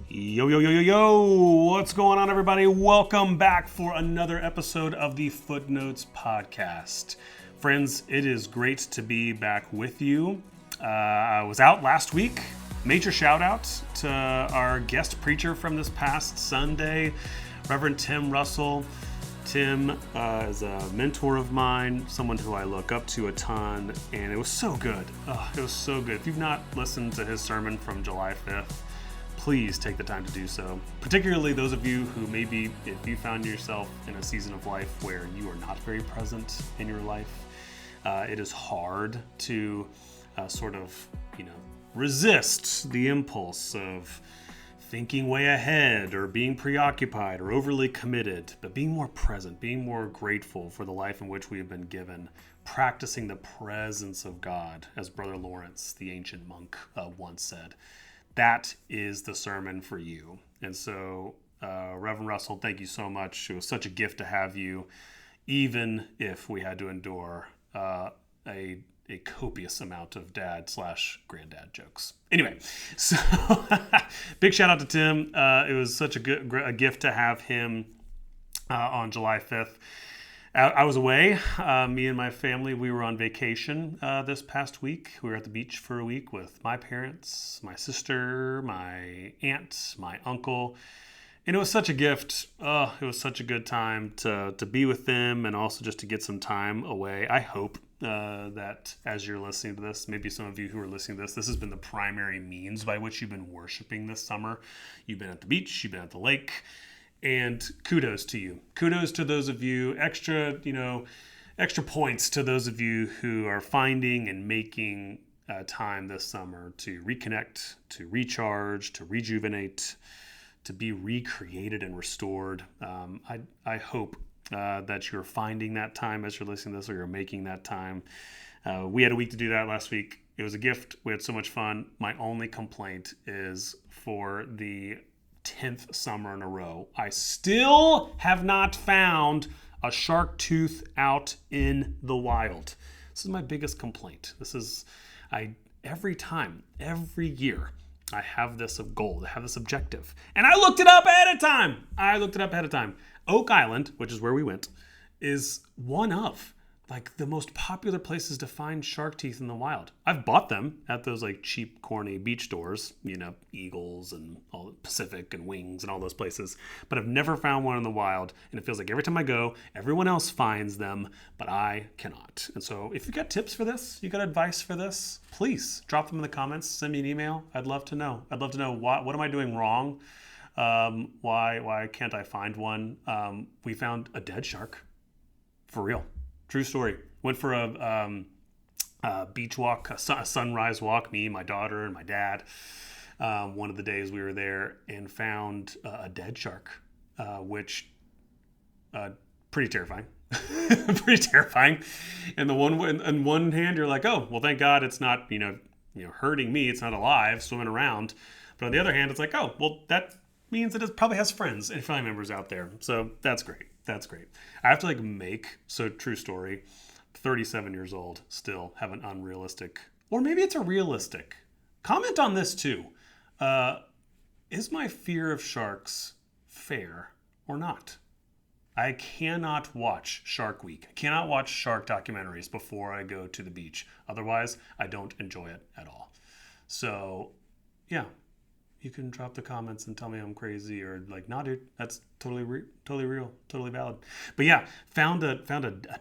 Yo, yo, yo, yo, yo! What's going on, everybody? Welcome back for another episode of the Footnotes Podcast. Friends, it is great to be back with you. I was out last week. Major shout out to our guest preacher from this past Sunday, Reverend Tim Russell. Tim is a mentor of mine, someone who I look up to a ton, and it was so good. It was so good. If you've not listened to his sermon from July 5th, please take the time to do so. Particularly those of you who maybe, if you found yourself in a season of life where you are not very present in your life, it is hard to resist the impulse of thinking way ahead or being preoccupied or overly committed, but being more present, being more grateful for the life in which we have been given, practicing the presence of God, as Brother Lawrence, the ancient monk, once said. That is the sermon for you. And so, Reverend Russell, thank you so much. It was such a gift to have you, even if we had to endure a copious amount of dad/granddad jokes. Anyway, so big shout out to Tim. It was such a gift to have him on July 5th. I was away. Me and my family, we were on vacation this past week. We were at the beach for a week with my parents, my sister, my aunt, my uncle. And it was such a gift. It was such a good time to be with them and also just to get some time away. I hope that as you're listening to this, maybe some of you who are listening to this has been the primary means by which you've been worshiping this summer. You've been at the beach, you've been at the lake. And kudos to you. Kudos to those of you, extra points to those of you who are finding and making time this summer to reconnect, to recharge, to rejuvenate, to be recreated and restored. I hope that you're finding that time as you're listening to this, or you're making that time. We had a week to do that last week. It was a gift. We had so much fun. My only complaint is for the 10th summer in a row, I still have not found a shark tooth out in the wild. This is my biggest complaint. Every year, I have this goal, I have this objective. And I looked it up ahead of time. Oak Island, which is where we went, is one of the most popular places to find shark teeth in the wild. I've bought them at those cheap, corny beach stores, Eagles and all Pacific and Wings and all those places, but I've never found one in the wild. And it feels like every time I go, everyone else finds them, but I cannot. And so if you got tips for this, you got advice for this, please drop them in the comments, send me an email. I'd love to know. What am I doing wrong? Why can't I find one? We found a dead shark. For real. True story. Went for a beach walk, a sunrise walk, me, my daughter, and my dad. One of the days we were there, and found a dead shark, which pretty terrifying. Pretty terrifying. And in one hand, you're like, oh, well, thank God it's not hurting me. It's not alive, swimming around. But on the other hand, it's like, oh, well, that means that it probably has friends and family members out there. So that's great. That's great. I have to true story, 37 years old, still have an unrealistic, or maybe it's a realistic. Comment on this too. Is my fear of sharks fair or not? I cannot watch Shark Week. I cannot watch shark documentaries before I go to the beach. Otherwise, I don't enjoy it at all. So, yeah. You can drop the comments and tell me I'm crazy or nah, dude, that's totally real, totally valid. But yeah, found a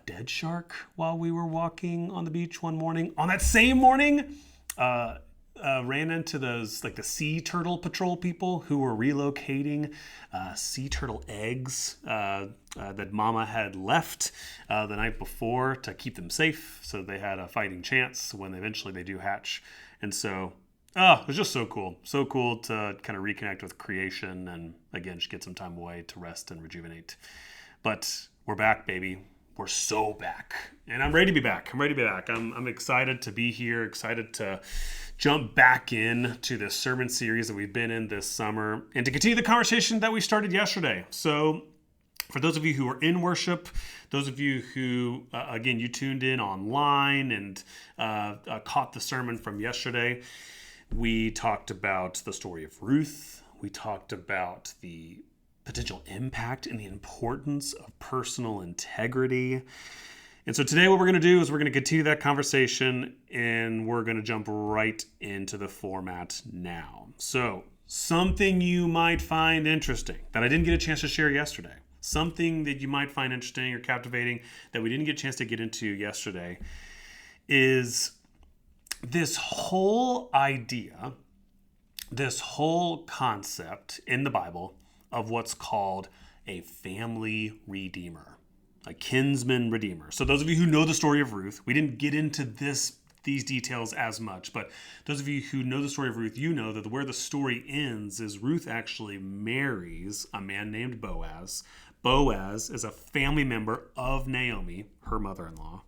dead shark while we were walking on the beach one morning. On that same morning, ran into those the sea turtle patrol people who were relocating sea turtle eggs that Mama had left the night before to keep them safe, so they had a fighting chance when eventually they do hatch. And so. It was just so cool. So cool to kind of reconnect with creation and, again, just get some time away to rest and rejuvenate. But we're back, baby. We're so back. And I'm ready to be back. I'm excited to be here, excited to jump back in to this sermon series that we've been in this summer and to continue the conversation that we started yesterday. So for those of you who are in worship, those of you who, again, you tuned in online and caught the sermon from yesterday, We talked about the story of Ruth. We talked about the potential impact and the importance of personal integrity. And so today what we're going to do is we're going to continue that conversation, and we're going to jump right into the format now. So something you might find interesting that I didn't get a chance to share yesterday. Something that you might find interesting or captivating that we didn't get a chance to get into yesterday is this whole idea, this whole concept in the Bible of what's called a family redeemer, a kinsman redeemer. So those of you who know the story of Ruth, we didn't get into these details as much, but those of you who know the story of Ruth, you know that where the story ends is Ruth actually marries a man named Boaz. Boaz is a family member of Naomi, her mother-in-law.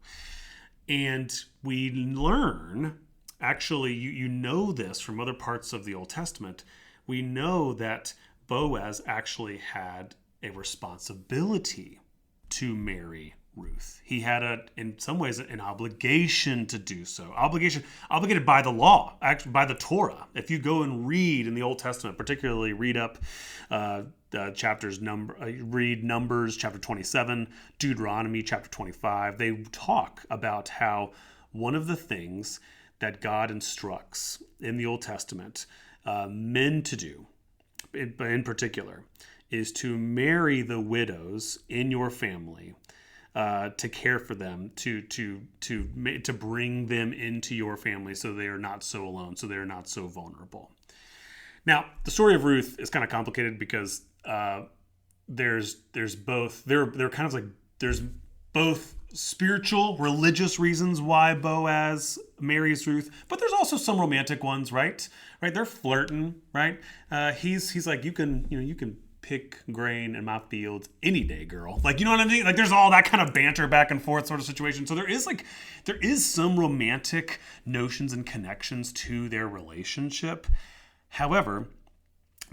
And we learn, actually, you know this from other parts of the Old Testament, we know that Boaz actually had a responsibility to marry Ruth. He had, in some ways, an obligation to do so. Obligated by the law, actually by the Torah. If you go and read in the Old Testament, particularly read up read Numbers chapter 27, Deuteronomy chapter 25. They talk about how one of the things that God instructs in the Old Testament men to do, in particular, is to marry the widows in your family, to care for them, to bring them into your family so they are not so alone, so they are not so vulnerable. Now, the story of Ruth is kind of complicated because there's both spiritual, religious reasons why Boaz marries Ruth, but there's also some romantic ones, right? Right? They're flirting, right? He's like, you can pick grain in my fields any day, girl. Like, you know what I mean? Like, there's all that kind of banter back and forth sort of situation. So there is some romantic notions and connections to their relationship. However,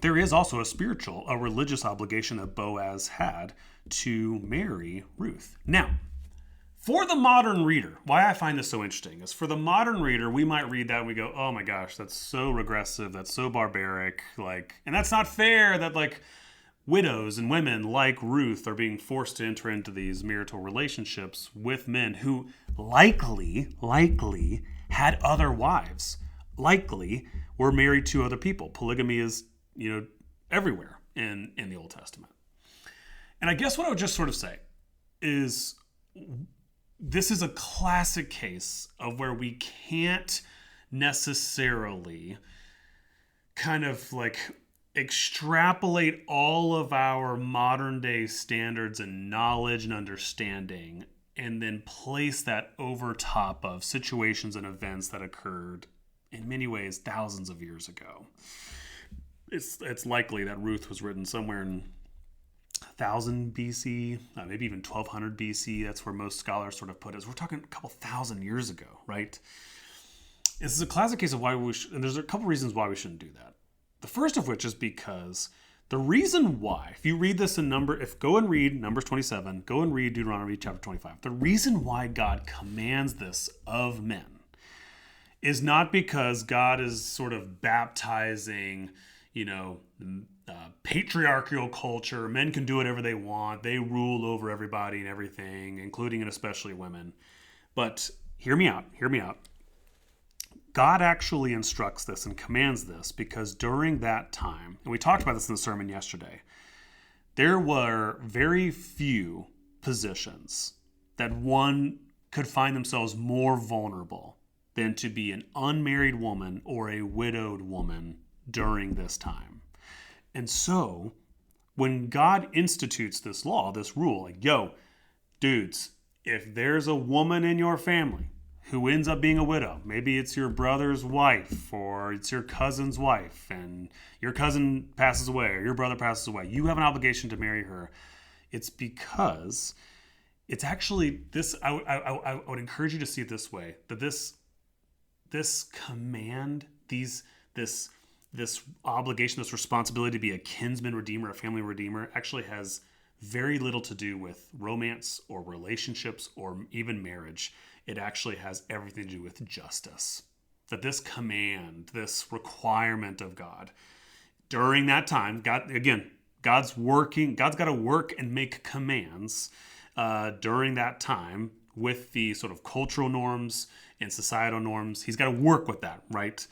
there is also a religious obligation that Boaz had to marry Ruth. Now, for the modern reader, why I find this so interesting is for the modern reader, we might read that and we go, oh my gosh, that's so regressive, that's so barbaric, and that's not fair that widows and women like Ruth are being forced to enter into these marital relationships with men who likely had other wives, likely were married to other people. Polygamy is, everywhere in the Old Testament. And I guess what I would just sort of say is this is a classic case of where we can't necessarily kind of extrapolate all of our modern day standards and knowledge and understanding and then place that over top of situations and events that occurred in many ways thousands of years ago. It's likely that Ruth was written somewhere in 1000 BC, maybe even 1200 BC. That's where most scholars sort of put it. We're talking a couple thousand years ago, right? This is a classic case of why and there's a couple reasons why we shouldn't do that. The first of which is because the reason why, if you read this go and read Numbers 27, go and read Deuteronomy chapter 25, the reason why God commands this of men is not because God is sort of baptizing, patriarchal culture. Men can do whatever they want. They rule over everybody and everything, including and especially women. But hear me out. God actually instructs this and commands this because during that time, and we talked about this in the sermon yesterday, there were very few positions that one could find themselves more vulnerable than to be an unmarried woman or a widowed woman during this time. And so when God institutes this law, this rule, dudes, if there's a woman in your family who ends up being a widow, maybe it's your brother's wife or it's your cousin's wife, and your cousin passes away or your brother passes away, you have an obligation to marry her. It's because it's actually this. I would encourage you to see it this way: that this command, this obligation, this responsibility to be a kinsman redeemer, a family redeemer, actually has very little to do with romance or relationships or even marriage. It actually has everything to do with justice. that this command, this requirement of God, during that time, God, again, God's got to work and make commands during that time with the sort of cultural norms and societal norms. He's got to work with that, right?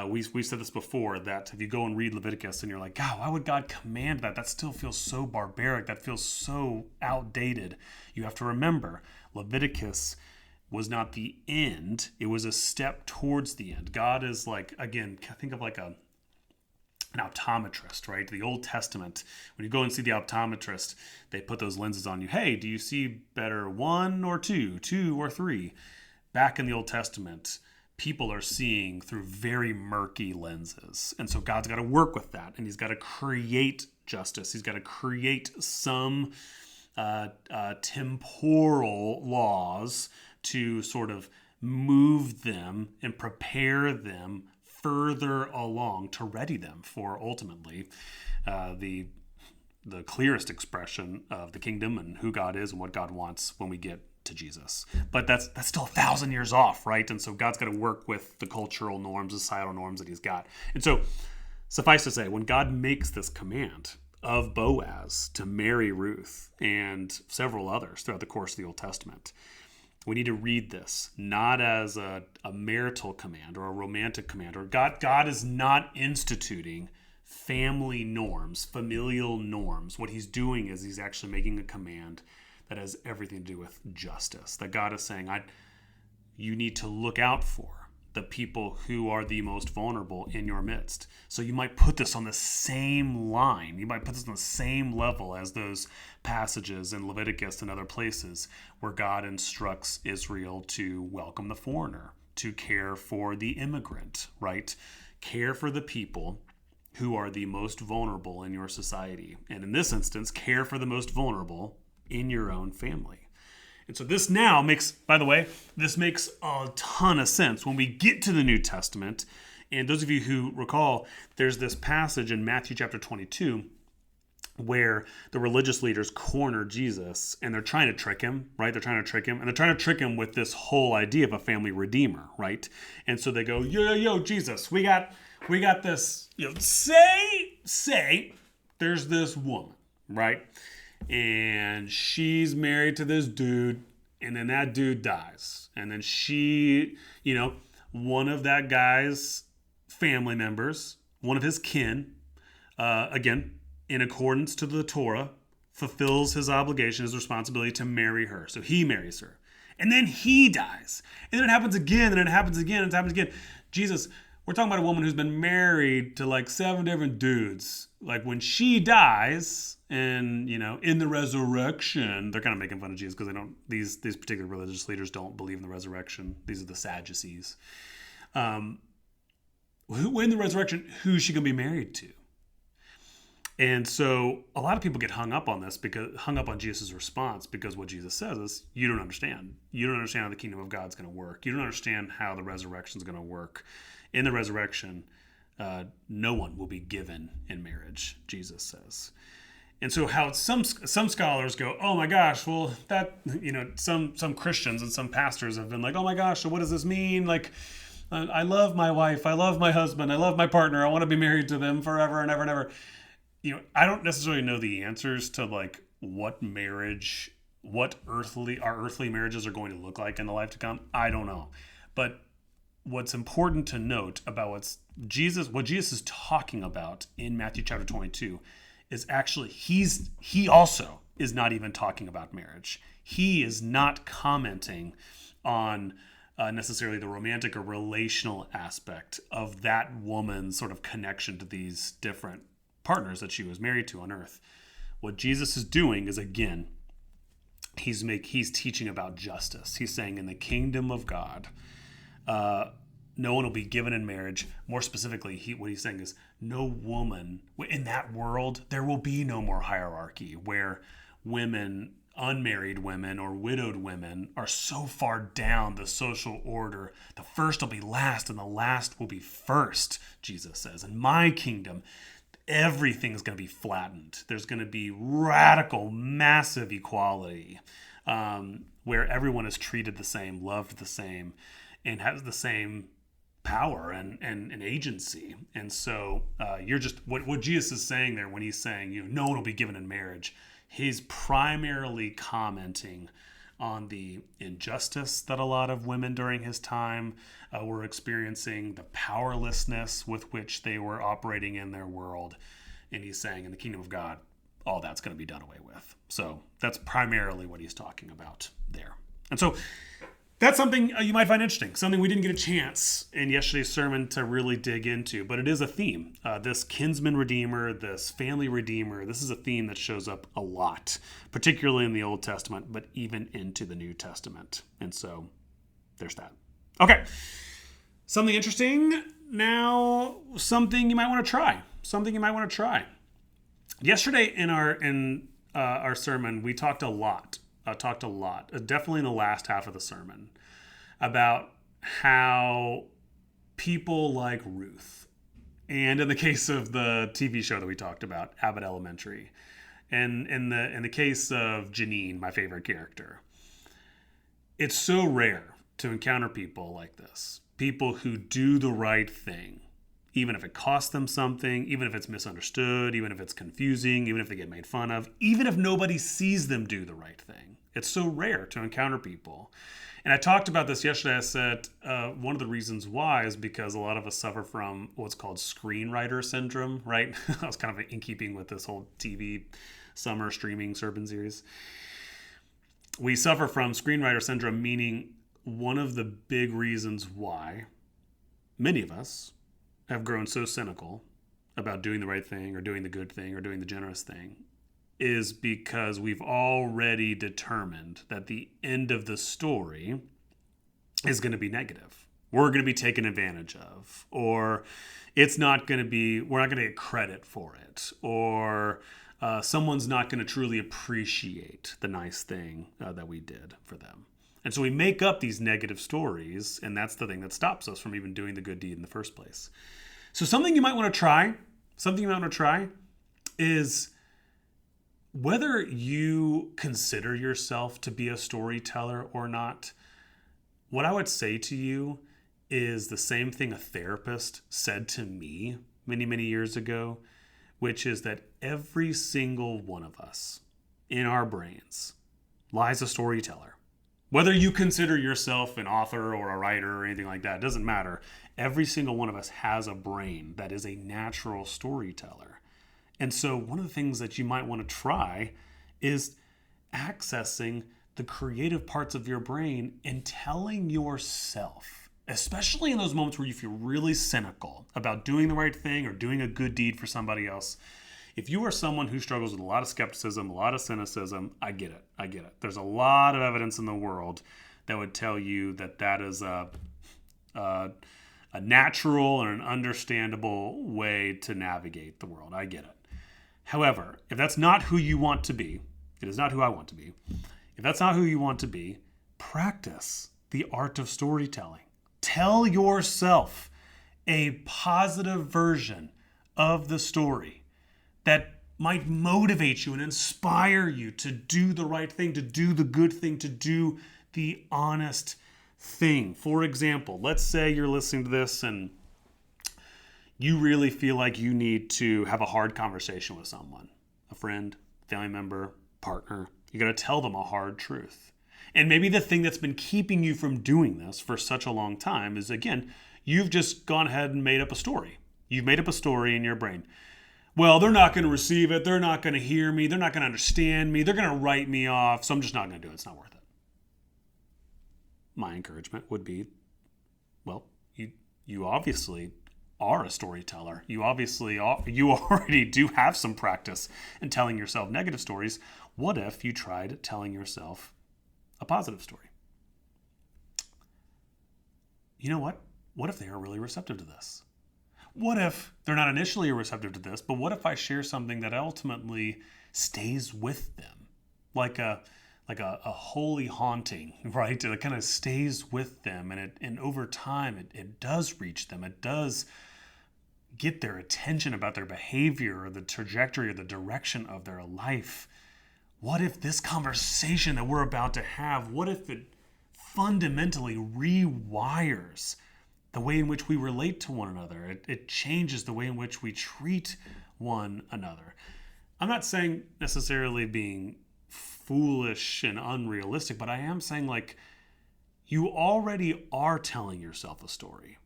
We've said this before, that if you go and read Leviticus and you're like, God, why would God command that? That still feels so barbaric. That feels so outdated. You have to remember, Leviticus was not the end. It was a step towards the end. God is like, again, think of like an optometrist, right? The Old Testament, when you go and see the optometrist, they put those lenses on you. Hey, do you see better 1 or 2, 2 or 3? Back in the Old Testament, people are seeing through very murky lenses. And so God's got to work with that, and he's got to create justice. He's got to create some temporal laws to sort of move them and prepare them further along to ready them for ultimately the clearest expression of the kingdom and who God is and what God wants when we get to Jesus. But that's still 1,000 years off, right? And so God's got to work with the cultural norms, societal norms that he's got. And so suffice to say, when God makes this command of Boaz to marry Ruth and several others throughout the course of the Old Testament, we need to read this not as a marital command or a romantic command, or God is not instituting family norms, familial norms. What he's doing is he's actually making a command that has everything to do with justice. That God is saying, you need to look out for the people who are the most vulnerable in your midst. So you might put this on the same line. You might put this on the same level as those passages in Leviticus and other places where God instructs Israel to welcome the foreigner, to care for the immigrant, right? Care for the people who are the most vulnerable in your society. And in this instance, care for the most vulnerable in your own family. And so this now makes, by the way, this makes a ton of sense when we get to the New Testament. And those of you who recall, there's this passage in Matthew chapter 22 where the religious leaders corner Jesus and they're trying to trick him, right? They're trying to trick him, and they're trying to trick him with this whole idea of a family redeemer, right? And so they go, yo, Jesus, we got this, say there's this woman, right? And she's married to this dude, and then that dude dies. And then she, one of that guy's family members, one of his kin, again, in accordance to the Torah, fulfills his obligation, his responsibility to marry her. So he marries her. And then he dies. And then it happens again, and it happens again, and it happens again. Jesus, we're talking about a woman who's been married to like 7 different dudes. Like when she dies, and in the resurrection, they're kind of making fun of Jesus because they don't. These particular religious leaders don't believe in the resurrection. These are the Sadducees. In the resurrection, who's she gonna be married to? And so a lot of people get hung up on Jesus' response, because what Jesus says is, you don't understand. You don't understand how the kingdom of God's going to work. You don't understand how the resurrection is going to work. In the resurrection, no one will be given in marriage, Jesus says. And so how some scholars go, oh my gosh, well that, some Christians and some pastors have been like, oh my gosh, so what does this mean? Like, I love my wife, I love my husband, I love my partner, I want to be married to them forever and ever and ever. I don't necessarily know the answers to like what our earthly marriages are going to look like in the life to come. I don't know. But what's important to note about what Jesus is talking about in Matthew chapter 22 is actually he also is not even talking about marriage. He is not commenting on necessarily the romantic or relational aspect of that woman's sort of connection to these different partners that she was married to on earth. What Jesus is doing is, again, he's teaching about justice. He's saying in the kingdom of God, no one will be given in marriage. More specifically, what he's saying is no woman in that world, there will be no more hierarchy where unmarried women or widowed women are so far down the social order. The first will be last and the last will be first, Jesus says. In my kingdom, everything is going to be flattened. There's going to be radical, massive equality where everyone is treated the same, loved the same, and has the same power and agency. And so you're just, what Jesus is saying there when he's saying, no one will be given in marriage, he's primarily commenting on the injustice that a lot of women during his time were experiencing, the powerlessness with which they were operating in their world. And he's saying in the kingdom of God, all that's going to be done away with. So that's primarily what he's talking about there. And so that's something you might find interesting, something we didn't get a chance in yesterday's sermon to really dig into, but it is a theme. This kinsman redeemer, this family redeemer, this is a theme that shows up a lot, particularly in the Old Testament, but even into the New Testament. And so there's that. Okay, something interesting. Now, something you might want to try. Yesterday in our sermon, we talked a lot, definitely in the last half of the sermon, about how people like Ruth, and in the case of the TV show that we talked about, Abbott Elementary, and in the case of Janine, my favorite character, it's so rare to encounter people like this, people who do the right thing, even if it costs them something, even if it's misunderstood, even if it's confusing, even if they get made fun of, even if nobody sees them do the right thing. It's so rare to encounter people. And I talked about this yesterday. I said one of the reasons why is because a lot of us suffer from what's called screenwriter syndrome, right? I was kind of in keeping with this whole TV summer streaming sermon series. We suffer from screenwriter syndrome, meaning one of the big reasons why many of us have grown so cynical about doing the right thing or doing the good thing or doing the generous thing is because we've already determined that the end of the story is going to be negative. We're going to be taken advantage of, or we're not going to get credit for it, or someone's not going to truly appreciate the nice thing that we did for them. And so we make up these negative stories, and that's the thing that stops us from even doing the good deed in the first place. So something you might want to try is whether you consider yourself to be a storyteller or not. What I would say to you is the same thing a therapist said to me many, many years ago, which is that every single one of us in our brains lies a storyteller. Whether you consider yourself an author or a writer or anything like that, it doesn't matter. Every single one of us has a brain that is a natural storyteller. And so one of the things that you might want to try is accessing the creative parts of your brain and telling yourself, especially in those moments where you feel really cynical about doing the right thing or doing a good deed for somebody else. If you are someone who struggles with a lot of skepticism, a lot of cynicism, I get it. There's a lot of evidence in the world that would tell you that that is a natural and an understandable way to navigate the world. I get it. However, if that's not who you want to be, it is not who I want to be. If that's not who you want to be, practice the art of storytelling. Tell yourself a positive version of the story that might motivate you and inspire you to do the right thing, to do the good thing, to do the honest thing. For example, let's say you're listening to this and you really feel like you need to have a hard conversation with someone, a friend, family member, partner. You got to tell them a hard truth. And maybe the thing that's been keeping you from doing this for such a long time is, again, you've just gone ahead and made up a story. You've made up a story in your brain. Well, they're not going to receive it. They're not going to hear me. They're not going to understand me. They're going to write me off. So I'm just not going to do it. It's not worth it. My encouragement would be, well, you obviously are a storyteller. You already do have some practice in telling yourself negative stories. What if you tried telling yourself a positive story? You know what? What if they are really receptive to this? What if they're not initially receptive to this, but what if I share something that ultimately stays with them? Like a holy haunting, right? It kind of stays with them, and over time it does reach them. It does get their attention about their behavior or the trajectory or the direction of their life. What if this conversation that we're about to have, what if it fundamentally rewires the way in which we relate to one another. It changes the way in which we treat one another. I'm not saying necessarily being foolish and unrealistic, but I am saying like you already are telling yourself a story.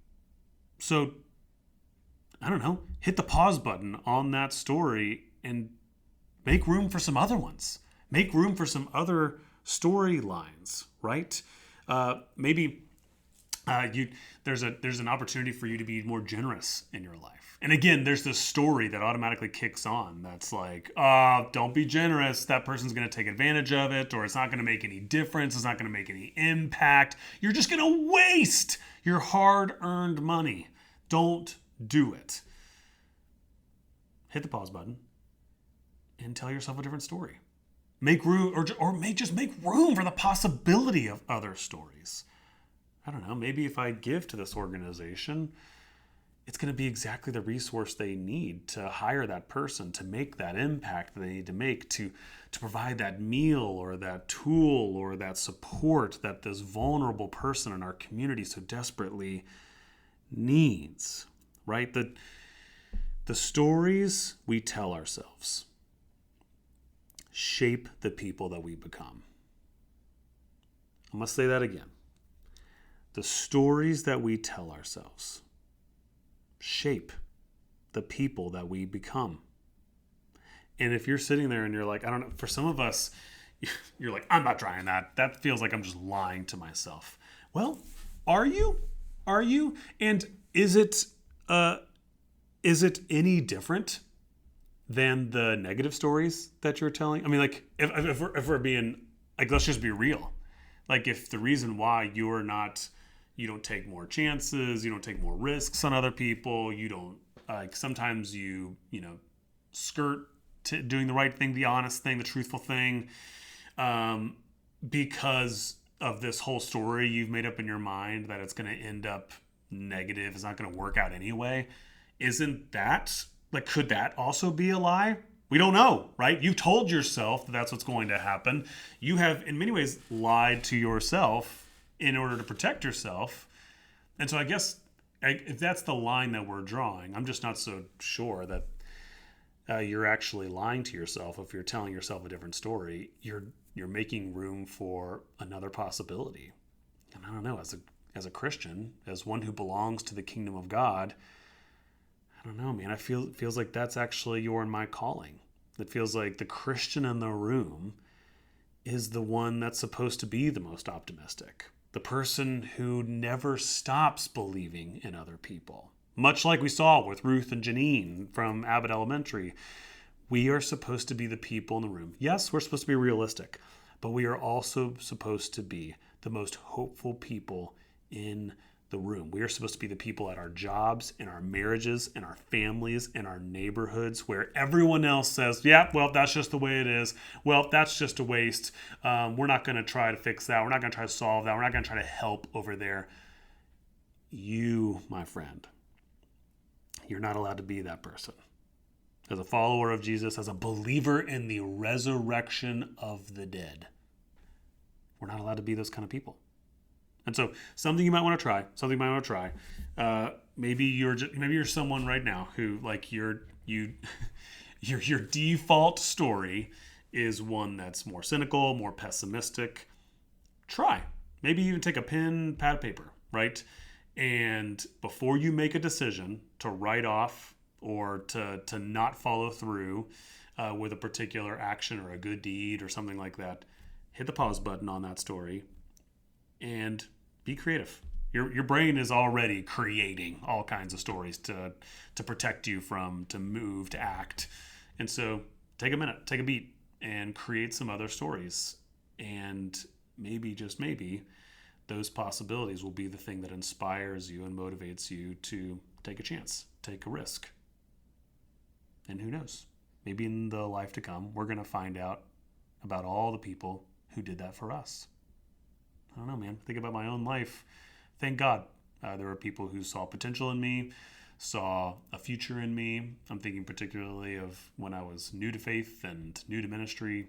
So, I don't know, hit the pause button on that story and make room for some other ones. Make room for some other storylines, right? Maybe there's an opportunity for you to be more generous in your life. And again, there's this story that automatically kicks on that's like, don't be generous. That person's going to take advantage of it, or it's not going to make any difference. It's not going to make any impact. You're just going to waste your hard-earned money. Don't do it. Hit the pause button and tell yourself a different story. Make room, just make room for the possibility of other stories. I don't know, maybe if I give to this organization, it's going to be exactly the resource they need to hire that person, to make that impact that they need to make, to provide that meal or that tool or that support that this vulnerable person in our community so desperately needs, right? The stories we tell ourselves shape the people that we become. I'm going to say that again. The stories that we tell ourselves shape the people that we become. And if you're sitting there and you're like, I don't know, for some of us, you're like, I'm not trying that. That feels like I'm just lying to myself. Well, are you? Are you? And is it any different than the negative stories that you're telling? I mean, like, if we're being, like, let's just be real. Like, if the reason why you don't take more chances, you don't take more risks on other people, you don't, sometimes you skirt to doing the right thing, the honest thing, the truthful thing, because of this whole story you've made up in your mind that it's going to end up negative, it's not going to work out anyway. Isn't that, like, could that also be a lie? We don't know, right? You've told yourself that that's what's going to happen. You have, in many ways, lied to yourself in order to protect yourself. And so I guess if that's the line that we're drawing, I'm just not so sure that you're actually lying to yourself. If you're telling yourself a different story, you're making room for another possibility. And I don't know, as a Christian, as one who belongs to the kingdom of God, I don't know, man. Feels like that's actually your and my calling. It feels like the Christian in the room is the one that's supposed to be the most optimistic. The person who never stops believing in other people. Much like we saw with Ruth and Janine from Abbott Elementary. We are supposed to be the people in the room. Yes, we're supposed to be realistic, but we are also supposed to be the most hopeful people in the room. We are supposed to be the people at our jobs, in our marriages, in our families, in our neighborhoods, where everyone else says, yeah, well, that's just the way it is. Well, that's just a waste. We're not going to try to fix that. We're not going to try to solve that. We're not going to try to help over there. You, my friend, you're not allowed to be that person. As a follower of Jesus, as a believer in the resurrection of the dead, we're not allowed to be those kind of people. And so, something you might want to try. Maybe you're someone right now who, like, your default story is one that's more cynical, more pessimistic. Try. Maybe even take a pen, pad, paper, right? And before you make a decision to write off or to not follow through with a particular action or a good deed or something like that, hit the pause button on that story and be creative. Your brain is already creating all kinds of stories to protect you from, to move, to act. And so take a minute, take a beat, and create some other stories. And maybe, just maybe, those possibilities will be the thing that inspires you and motivates you to take a chance, take a risk. And who knows? Maybe in the life to come, we're going to find out about all the people who did that for us. I don't know, man. Think about my own life. Thank God there were people who saw potential in me, saw a future in me. I'm thinking particularly of when I was new to faith and new to ministry.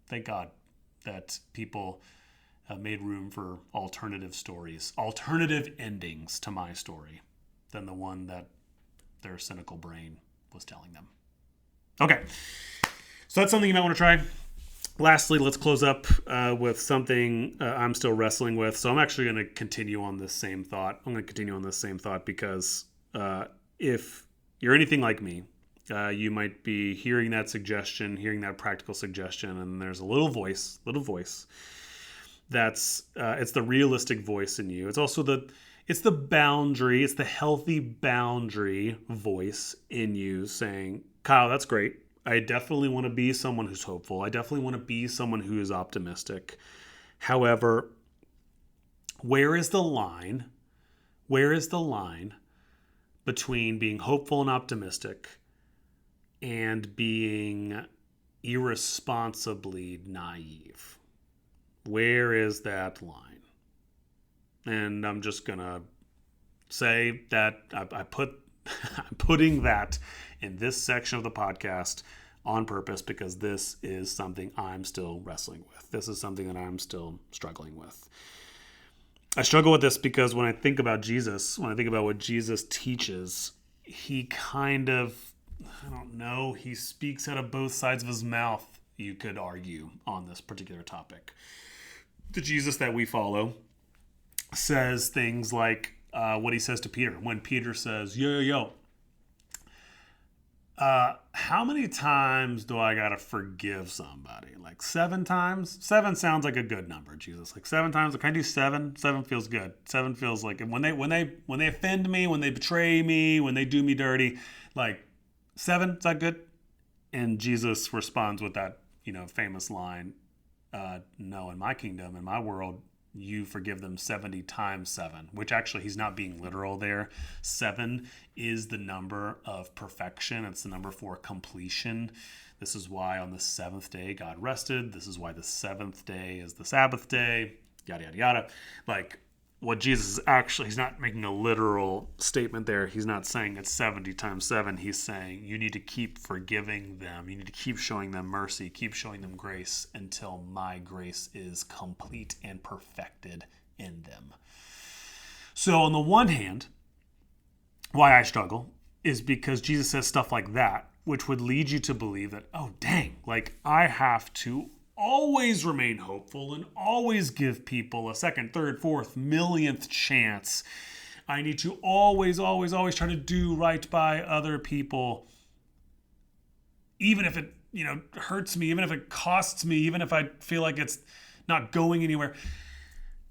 Thank God that people made room for alternative stories, alternative endings to my story than the one that their cynical brain was telling them. Okay, so that's something you might want to try. Lastly, let's close up with something I'm still wrestling with. So I'm actually going to continue on this same thought. Because if you're anything like me, you might be hearing that suggestion, hearing that practical suggestion, and there's a little voice that's it's the realistic voice in you. It's also the boundary, it's the healthy boundary voice in you saying, Kyle, that's great. I definitely want to be someone who's hopeful. I definitely want to be someone who is optimistic. However, where is the line? Where is the line between being hopeful and optimistic and being irresponsibly naive? Where is that line? And I'm just going to say that I'm putting that in this section of the podcast on purpose because this is something I'm still wrestling with. This is something that I'm still struggling with. I struggle with this because when I think about Jesus, when I think about what Jesus teaches, he kind of, he speaks out of both sides of his mouth, you could argue, on this particular topic. The Jesus that we follow says things like what he says to Peter. When Peter says, yo, how many times do I gotta forgive somebody? Like 7 times? 7 sounds like a good number, Jesus. Like 7 times? Can I do 7? 7 feels good. 7 feels like when they offend me, when they betray me, when they do me dirty, like 7, is that good? And Jesus responds with that, famous line, no, in my kingdom, in my world, you forgive them 70 times 7, which actually he's not being literal there. 7 is the number of perfection. It's the number for completion. This is why on the 7th day God rested. This is why the 7th day is the Sabbath day, yada, yada, yada. Like what Jesus is actually, he's not making a literal statement there. He's not saying it's 70 times 7. He's saying you need to keep forgiving them. You need to keep showing them mercy, keep showing them grace until my grace is complete and perfected in them. So on the one hand, why I struggle is because Jesus says stuff like that, which would lead you to believe that, oh, dang, like I have to always remain hopeful and always give people a second, third, fourth, millionth chance. I need to always try to do right by other people, even if it, hurts me, even if it costs me, even if I feel like it's not going anywhere.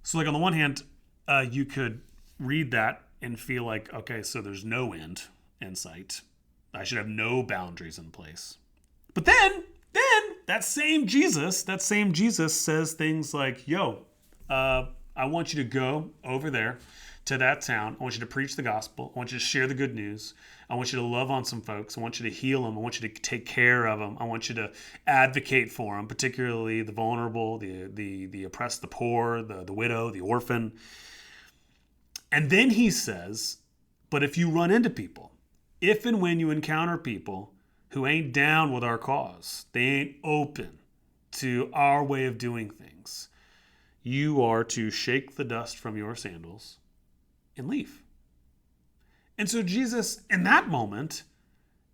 So like on the one hand, you could read that and feel like, okay, so there's no end in sight. I should have no boundaries in place. But then that same Jesus says things like, yo, I want you to go over there to that town. I want you to preach the gospel. I want you to share the good news. I want you to love on some folks. I want you to heal them. I want you to take care of them. I want you to advocate for them, particularly the vulnerable, the oppressed, the poor, the widow, the orphan. And then he says, but if you run into people, if and when you encounter people who ain't down with our cause, they ain't open to our way of doing things, you are to shake the dust from your sandals and leave. And so Jesus, in that moment,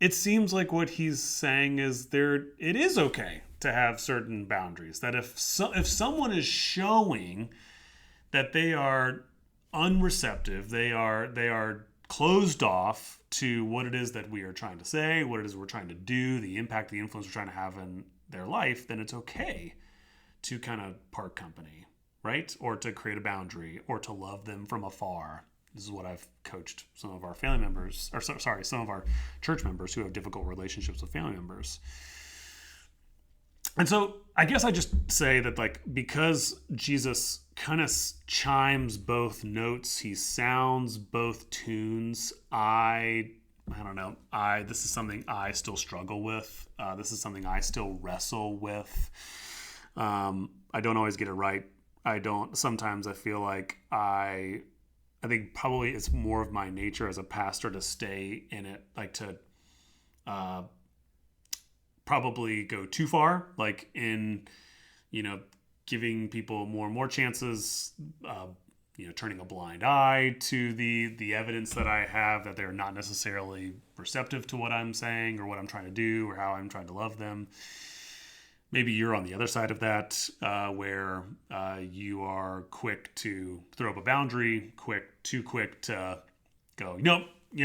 it seems like what he's saying is it is okay to have certain boundaries. That if someone is showing that they are unreceptive, they are closed off to what it is that we are trying to say, what it is we're trying to do, the impact, the influence we're trying to have in their life, then it's okay to kind of part company, right? Or to create a boundary, or to love them from afar. This is what I've coached some of our family members, some of our church members who have difficult relationships with family members. And so I guess I just say that, like, because Jesus kind of chimes both notes, he sounds both tunes, I don't know, this is something I still struggle with. This is something I still wrestle with. I don't always get it right. Sometimes I feel like I think probably it's more of my nature as a pastor to stay in it, like to probably go too far, like in, giving people more and more chances, turning a blind eye to the evidence that I have that they're not necessarily receptive to what I'm saying or what I'm trying to do or how I'm trying to love them. Maybe you're on the other side of that, where you are quick to throw up a boundary, too quick to go,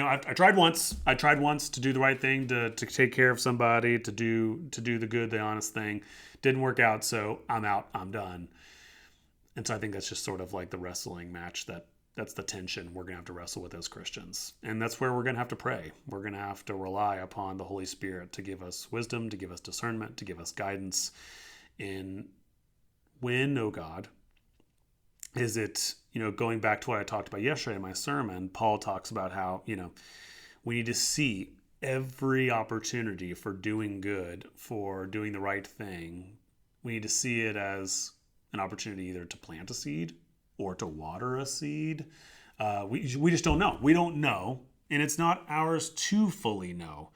I tried once. I tried once to do the right thing, to take care of somebody, to do the good, the honest thing. Didn't work out, so I'm out. I'm done. And so I think that's just sort of like the wrestling match that's the tension we're going to have to wrestle with as Christians. And that's where we're going to have to pray. We're going to have to rely upon the Holy Spirit to give us wisdom, to give us discernment, to give us guidance in when, oh God, is it, going back to what I talked about yesterday in my sermon, Paul talks about how, we need to see every opportunity for doing good, for doing the right thing. We need to see it as an opportunity either to plant a seed or to water a seed. We just don't know. We don't know. And it's not ours to fully know,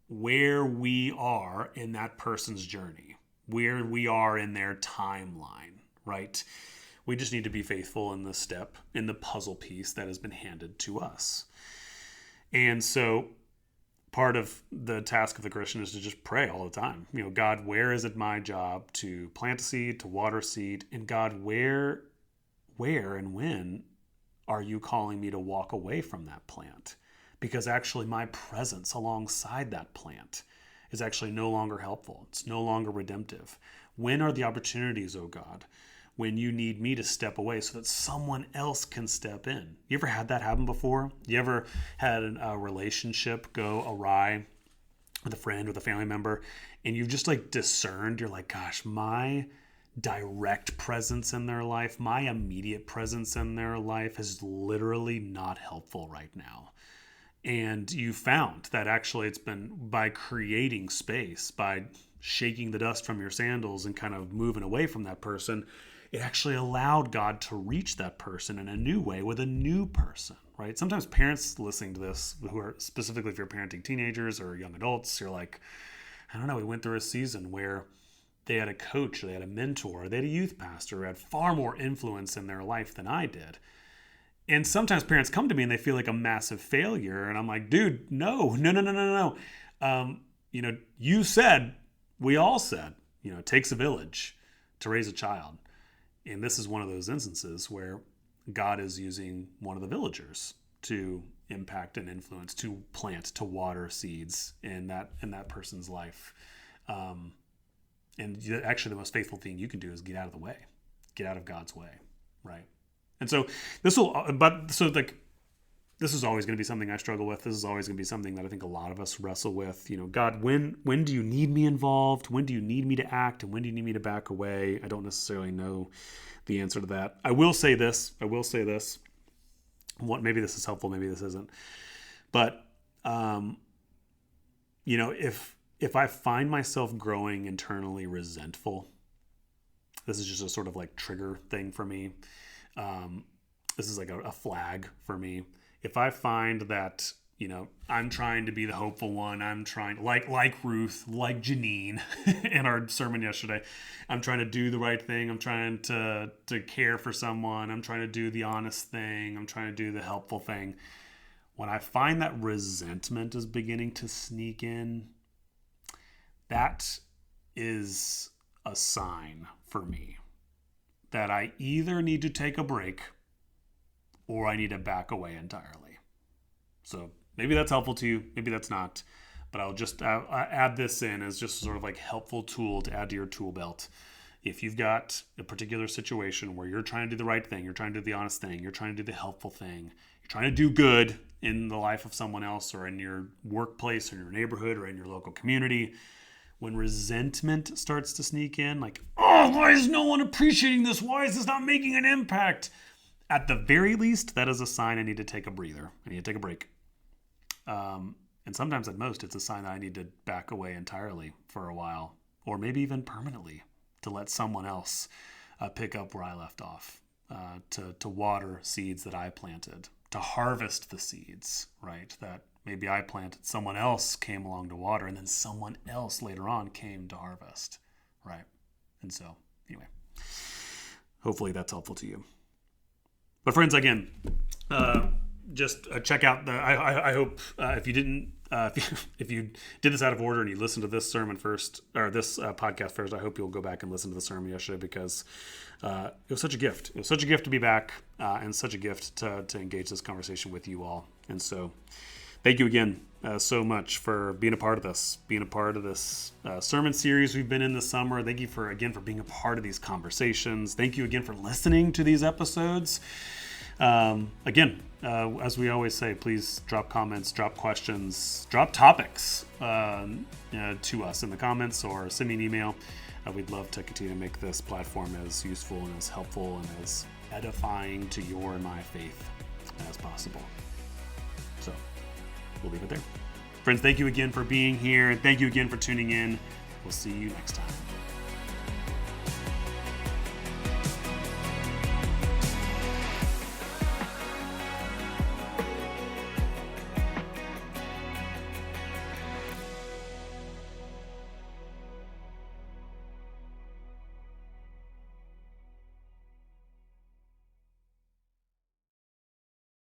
where we are in that person's journey, where we are in their timeline, right? We just need to be faithful in the step, in the puzzle piece that has been handed to us. And so part of the task of the Christian is to just pray all the time. God, where is it my job to plant a seed, to water seed? And God, where and when are you calling me to walk away from that plant? Because actually my presence alongside that plant is actually no longer helpful. It's no longer redemptive. When are the opportunities, oh God, when you need me to step away so that someone else can step in? You ever had that happen before? You ever had a relationship go awry with a friend, with a family member, and you've just discerned, you're like, gosh, my direct presence in their life, my immediate presence in their life is literally not helpful right now. And you found that actually it's been by creating space, by shaking the dust from your sandals and kind of moving away from that person, it actually allowed God to reach that person in a new way with a new person, right? Sometimes parents listening to this, who are specifically if you're parenting teenagers or young adults, you're like, I don't know, we went through a season where they had a coach, or they had a mentor, or they had a youth pastor who had far more influence in their life than I did. And sometimes parents come to me and they feel like a massive failure. And I'm like, dude, no. You said, we all said, it takes a village to raise a child. And this is one of those instances where God is using one of the villagers to impact and influence, to plant, to water seeds in that person's life. And actually the most faithful thing you can do is get out of the way, get out of God's way, right? And so this is always going to be something I struggle with. This is always going to be something that I think a lot of us wrestle with. God, when do you need me involved? When do you need me to act? And when do you need me to back away? I don't necessarily know the answer to that. I will say this. Maybe this is helpful, maybe this isn't. But, if I find myself growing internally resentful, this is just a sort of trigger thing for me. This is a flag for me. If I find that, I'm trying to be the hopeful one, I'm trying, like Ruth, like Janine in our sermon yesterday, I'm trying to do the right thing, I'm trying to care for someone, I'm trying to do the honest thing, I'm trying to do the helpful thing. When I find that resentment is beginning to sneak in, that is a sign for me that I either need to take a break or I need to back away entirely. So maybe that's helpful to you, maybe that's not, but I'll just add this in as just sort of helpful tool to add to your tool belt. If you've got a particular situation where you're trying to do the right thing, you're trying to do the honest thing, you're trying to do the helpful thing, you're trying to do good in the life of someone else or in your workplace or in your neighborhood or in your local community, when resentment starts to sneak in, why is no one appreciating this? Why is this not making an impact? At the very least, that is a sign I need to take a breather. I need to take a break. And sometimes at most, it's a sign that I need to back away entirely for a while, or maybe even permanently, to let someone else pick up where I left off, to water seeds that I planted, to harvest the seeds, right, that maybe I planted, someone else came along to water, and then someone else later on came to harvest, right? And so Anyway, hopefully that's helpful to you. But friends, again, just check out the. I hope if you didn't, if you did this out of order and you listened to this sermon first or this podcast first, I hope you'll go back and listen to the sermon yesterday because it was such a gift. It was such a gift to be back and such a gift to engage this conversation with you all. And so, thank you again so much for being a part of this, sermon series we've been in this summer. Thank you for being a part of these conversations. Thank you again for listening to these episodes. As we always say, please drop comments, drop questions, drop topics to us in the comments or send me an email. We'd love to continue to make this platform as useful and as helpful and as edifying to your and my faith as possible. So we'll leave it there. Friends, thank you again for being here. And thank you again for tuning in. We'll see you next time.